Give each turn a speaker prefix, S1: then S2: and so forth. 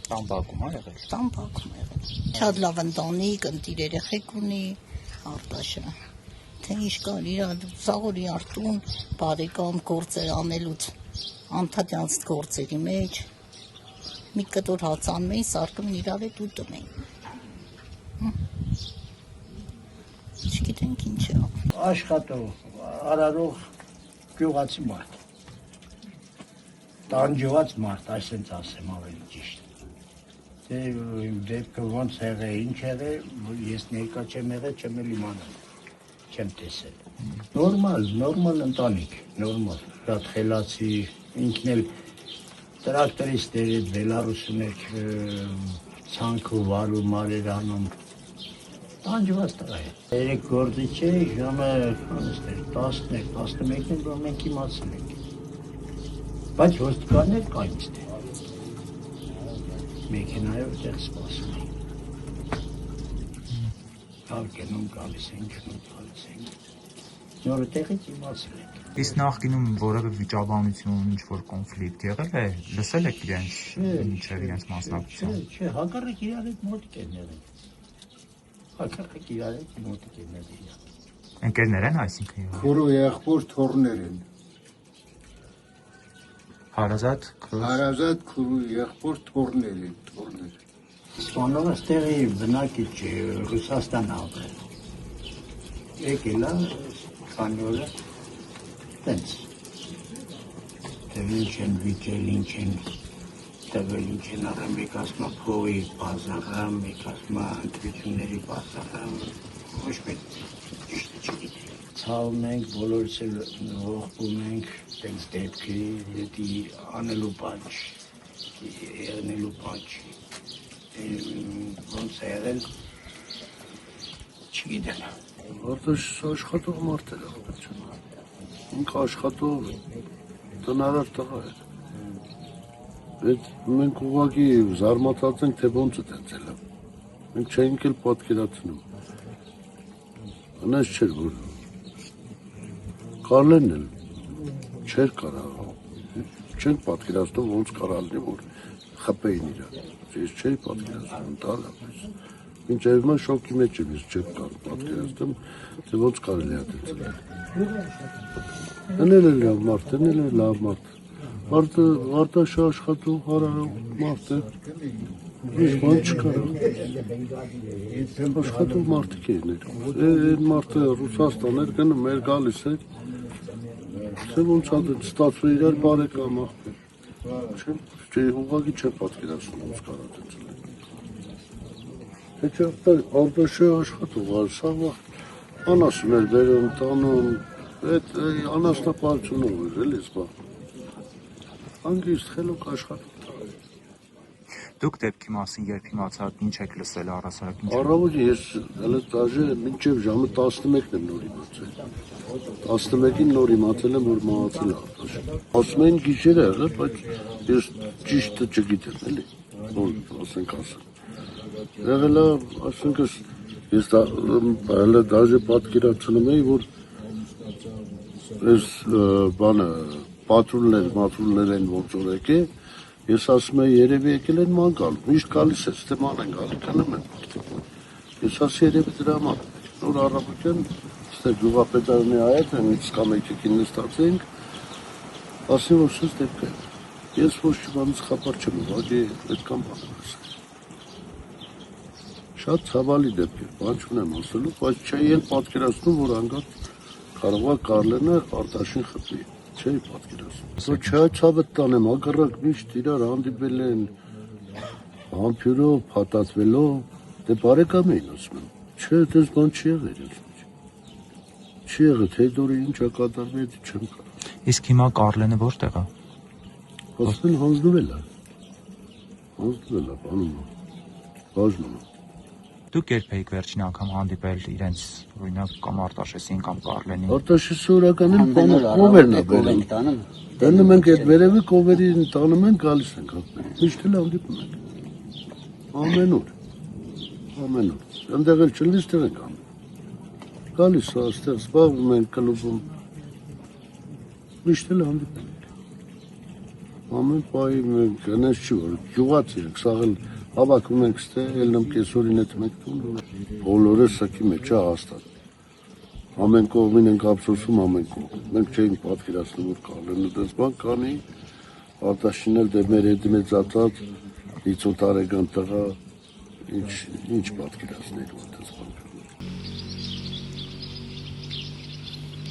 S1: Տան եղել։
S2: Տան բակում եղել։ Շատ լավ ընտանիք, ընտիր երեխեք ունի Արտաշը։ Թե ինչ կար իր սաղորի արտուն, բարեկամ գործեր անելուց, անդադյալ գործերի մեջ, մի կտոր հաց անում էին, սարկում իրար հետ ուտում էին։ Չգիտենք ինչ է։
S3: Աշխատող, արարող գյուղացի մարդ։ Տանջված մարդ, այսպես ասեմ ավելի ճիշտ։ Դեպքը ոնց եղե, ինչ եղե, ես ներկա չեմ եղել, չեմ էլ իմանալ, չեմ տեսել։ Նորմալ ընտանիք, նորմալ, շատ խելացի, ինքն էլ տրակտորիստ էր, Բելարուսում էր ցանքը վարում, արեր անում, տանջված տղա է։ Երեք գործիչ է, ժամը 10-11-ին, որ մենք իմացել ենք։ Բայց ոստիկաններ կային ստե։ Մեքենայով տեղ սպասում էին։ Կալ կենում գալիս ենք, գալիս ենք։ Նորը տեղից իմացել ենք։
S1: Իսկ նախկինում որևէ վիճաբանություն, ինչ-որ կոնֆլիկտ եղել է, լսել եք իրենց, ինչև իրենց մասնակցություն։
S3: Չէ, հակառակ իրար հետ մոտիկ են եղել։ Հակառակ իրար հետ մոտիկ են եղել։
S1: Ընկերներ են, այսինքն։
S4: Քուրու եղբոր թորներ են։
S1: Հարազատ
S4: քուրու եղբոր թորներ են, թորներ։
S3: Սպանողը ստեղի բնակիչ է, Ռուսաստան ապրել։ Եկել է, քանի օրը, տենց։ Դեռ ինչ են վիճել, ինչ են տվել, ինչ են առել, մեկ ասմա փողի բազարը, մեկ ասմա ընտրությունների բազարը, ոչ մեկ ճիշտը չգիտի։ Ցավում ենք, բոլորս էլ ողբում ենք, տենց դեպքի, դեպի անելու պանչ, եղնելու պանչ, ոնց է եղել, չգիտեմ։
S5: Արտաշ աշխատող մարդ էր աղբերջան, ինք աշխատող տնարար տղա էր, մենք ուղղակի զարմացած ենք, թե ոնց է տենցել է, մենք չենք էլ պատկերացնում, անես չէր, որ Կարլենն էլ չէր կարա, չենք պատկերացնում ոնց կարալնի, որ խպեին իրա, ես չէի պատկերացնում, ընդհանրապես, մինչ այվմա շոկի մեջ եմ, ես չեք պատկերացնում, թե ոնց կարելի է տեցել։ Ընել է լավ մարդ, ընել է լավ մարդ, Արտաշը աշխատող, հարարող մարդ է, ինչ ման չկարա, աշխատող մարդիկ էին էր, այն մարդը Ռուսաստան էր, գնում մեր գալիս էր, թե ոնց ստացվում իրար բարեկամ աղբեր, ուղղակի չեմ պատկերացնում ոնց կարա տեցել են։ Հետո Արտաշը աշխատող, սաղ անասուն էր բերում, տանում, այդ անասնապահությունով էր էլի զբաղվում, անգիստ խելոք աշխատող։
S1: Դուք դեպքի մասին երբ իմացաք, ինչ եք լսել առհասարակ ինչ։
S5: Առավոտը ես հələ դաժե մինչև ժամը 11-ն եմ նոր իմացել։ 11-ին նոր իմացել եմ, որ մահացել է Արտաշը։ Ասում են գիշեր է եղել, բայց ես ճիշտը չգիտեմ, էլի, ոնց ասենք ասեմ։ Եղել է, ասենք ես հələ դաժե պատկերացնում էի, որ այս բանը պատրուլներ են ոնց որ եկե, ես ասում եմ երևի եկել են ման գալու, միշտ գալիս է, ստե ման են գալի, կնում են մարդիկ։ Ես ասի երևի դրա ման, նոր առավոտյան, ստե գյուղապետարանի հայետ եմ, ինձ կամեքեքին նստած ենք, ասի որ սուս դեպք է, ես ոչ չիմանից խապար չեմ ուղղակի պետքան բան եմ ասել։ Շատ ցավալի դեպք է, բան չունեմ ասելու, բայց չէի էլ պատկերացնում, որ անգամ կարող է Կարլենը Արտաշին խփի, չէի պատկերացնում։ Որ չհայցավը տանեմ, ագռակ միշտ իրար հանդիպել են, համբյուրով, փաթաթվելով, դե բարեկամ էին ասում եմ, չէ, դες բան չի եղել ինձ մեջ։ Չի եղել, թե դորը ինչ է կատարվել, չեմ կարող։
S1: Իսկ հիմա Կարլենը որտեղ է։
S5: Ասում են հանձնվել է, բանում է, բաժնում է։
S1: Դուք երբ եք վերջին անգամ հանդիպել իրենց օրինակ կամ Արտաշեսին կամ Կարլենին։
S5: Արտաշեսը օրականին կովերն է բերում։ Դնում ենք այդ վերևի կովերին տանում ենք, գալիս ենք հապեր։ Միշտ էլ հանդիպում ենք։ Ամեն օր։ Այնտեղ էլ չլինի, ստեղ ենք անում։ Գալիս է, ստեղ զբաղվում ենք կլուբում։ Միշտ էլ հանդիպում ենք։ Ամեն պահի մենք հնես չի որ գյուղաց ենք, սաղ էլ հավաքում ենք ստե, ելնում կեսօրին հետ մեկ տուն, բոլորը սակի մեջ է հաստատ։ Ամեն կողմին ենք ափսոսում, ամեն կողմ։ Մենք չէինք պատկերացնում, որ կալենը դες բան կանի, Արտաշինել դե մեր հետ մեծացած 50 տարեկան տղա ինչ պատկերացնելու դες բան։